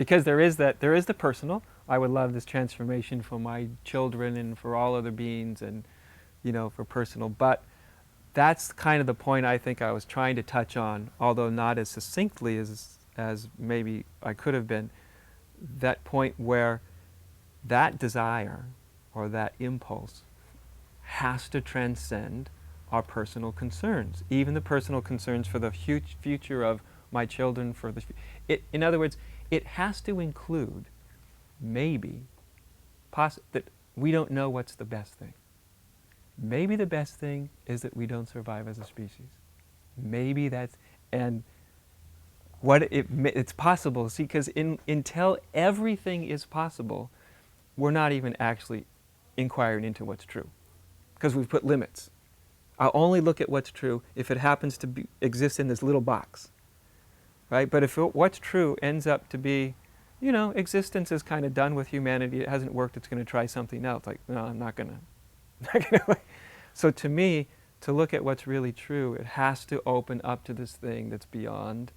Because there is the personal. I would love this transformation for my children and for all other beings and, for personal. But that's kind of the point I think I was trying to touch on, although not as succinctly as maybe I could have been. That point where that desire or that impulse has to transcend our personal concerns, even the personal concerns for the future of my children. In other words, it has to include maybe that we don't know what's the best thing. Maybe the best thing is that we don't survive as a species. Maybe that's, and it's possible. See, because until everything is possible, we're not even actually inquiring into what's true, because we've put limits. I'll only look at what's true if it happens to exist in this little box, right? But if what's true ends up to be, existence is kind of done with humanity. It hasn't worked. It's going to try something else. Like, no, I'm not going to. So to me, to look at what's really true, it has to open up to this thing that's beyond.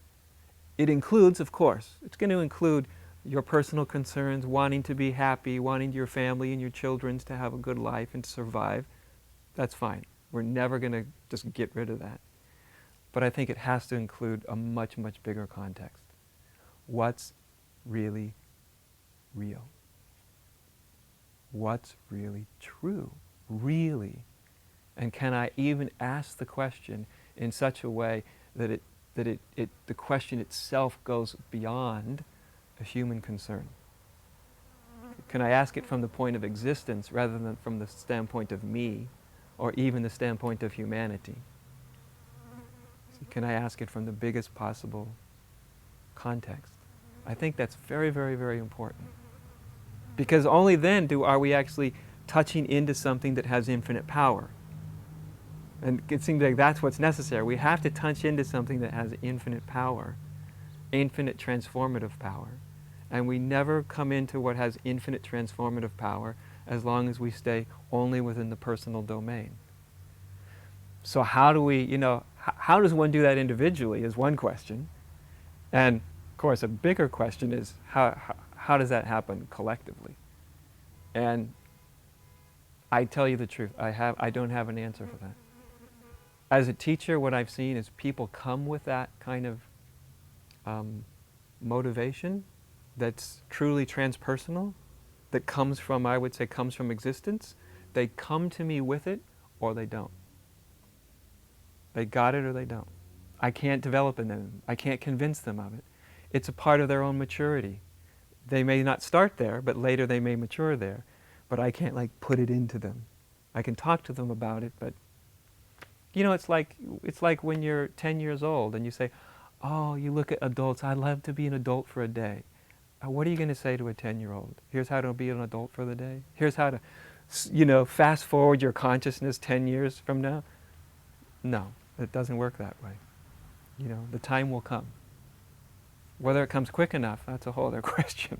It includes, of course, it's going to include your personal concerns, wanting to be happy, wanting your family and your children to have a good life and to survive. That's fine. We're never going to just get rid of that. But I think it has to include a much, much bigger context. What's really real? What's really true? Really? And can I even ask the question in such a way that the question itself goes beyond a human concern? Can I ask it from the point of existence rather than from the standpoint of me, or even the standpoint of humanity? So can I ask it from the biggest possible context? I think that's very, very, very important. Because only then are we actually touching into something that has infinite power. And it seems like that's what's necessary. We have to touch into something that has infinite power, infinite transformative power. And we never come into what has infinite transformative power as long as we stay only within the personal domain. So how do we, how does one do that individually is one question. And of course, a bigger question is how does that happen collectively? And I tell you the truth, I don't have an answer for that. As a teacher, what I've seen is people come with that kind of motivation that's truly transpersonal, that comes from, I would say, comes from existence. They come to me with it, or they don't. They got it or they don't. I can't develop in them. I can't convince them of it. It's a part of their own maturity. They may not start there, but later they may mature there. But I can't put it into them. I can talk to them about it, but it's like when you're 10 years old and you say, oh, you look at adults, I'd love to be an adult for a day. What are you going to say to a 10-year-old? Here's how to be an adult for the day. Here's how to, fast forward your consciousness 10 years from now. No, it doesn't work that way. The time will come. Whether it comes quick enough, that's a whole other question.